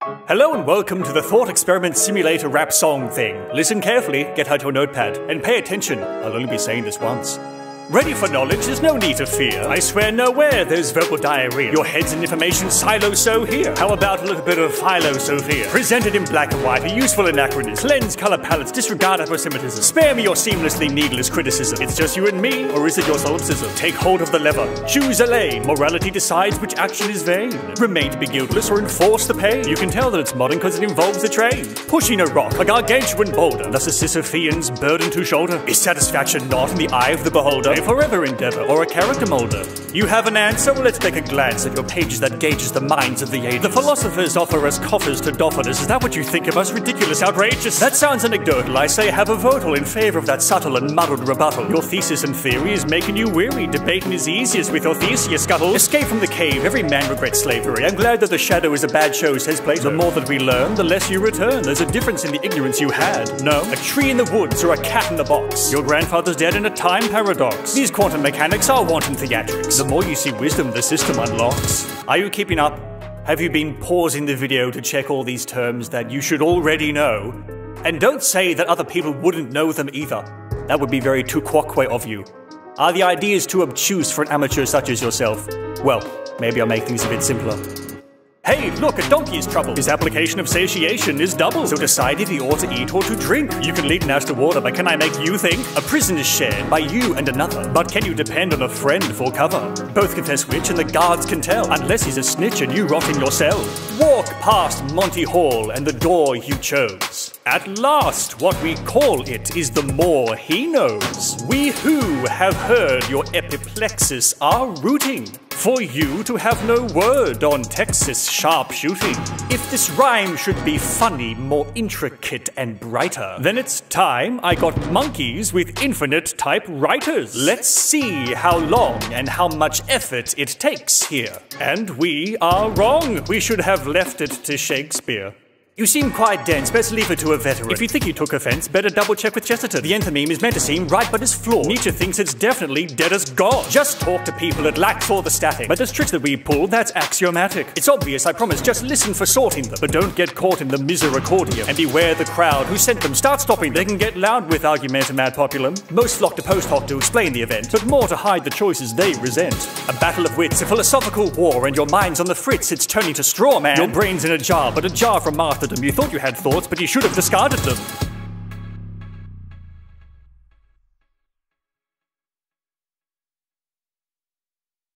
Hello and welcome to the Thought Experiment Simulator rap song thing. Listen carefully, get out your notepad, and pay attention. I'll only be saying this once. Ready for knowledge, there's no need to fear. I swear nowhere there's verbal diarrhea. Your head's an information silo, so here. How about a little bit of philosophia? Presented in black and white, a useful anachronism. Lens, color palettes, disregard aposematism. Spare me your seamlessly needless criticism. It's just you and me, or is it your solipsism? Take hold of the lever, choose a lane. Morality decides which action is vain. Remain to be guiltless or enforce the pain. You can tell that it's modern because it involves a train. Pushing a rock, a gargantuan boulder. Thus a Sisyphean's burden to shoulder. Is satisfaction not in the eye of the beholder? A forever endeavor or a character molder? You have an answer? Well, let's take a glance at your pages that gauges the minds of the ages. The philosophers offer us coffers to doff at us. Is that what you think of us? Ridiculous, outrageous. That sounds anecdotal. I say have a votal in favor of that subtle and muddled rebuttal. Your thesis and theory is making you weary. Debating is easiest with your Theseus scuttle. Escape from the cave. Every man regrets slavery. I'm glad that the shadow is a bad show, says Plato. The more that we learn, the less you return. There's a difference in the ignorance you had. No, a tree in the woods or a cat in the box. Your grandfather's dead in a time paradox. These quantum mechanics are wanton theatrics. The more you see wisdom, the system unlocks. Are you keeping up? Have you been pausing the video to check all these terms that you should already know? And don't say that other people wouldn't know them either. That would be very too quoque of you. Are the ideas too obtuse for an amateur such as yourself? Well, maybe I'll make things a bit simpler. Hey, look, a donkey is trouble. His application of satiation is double. So decide if he ought to eat or to drink. You can lead an ass to water, but can I make you think? A prison is shared by you and another. But can you depend on a friend for cover? Both confess which, and the guards can tell. Unless he's a snitch and you rot in your cell. Walk past Monty Hall and the door you chose. At last, what we call it is the more he knows. We who have heard your epiplexis are rooting for you to have no word on Texas sharpshooting. If this rhyme should be funny, more intricate and brighter, then it's time I got monkeys with infinite typewriters. Let's see how long and how much effort it takes here. And we are wrong. We should have left it to Shakespeare. You seem quite dense, best leave it to a veteran. If you think you took offense, better double check with Chesterton. The nth meme is meant to seem right but is flawed. Nietzsche thinks it's definitely dead as God. Just talk to people, it lacks all the static. But there's tricks that we pull, that's axiomatic. It's obvious, I promise, just listen for sorting them. But don't get caught in the misericordium. And beware the crowd who sent them, start stopping. They can get loud with argumentum ad populum. Most flock to post hoc to explain the event, but more to hide the choices they resent. A battle of wits, a philosophical war, and your mind's on the fritz, it's turning to straw, man. Your brain's in a jar, but a jar from Martha. You thought you had thoughts, but you should have discarded them.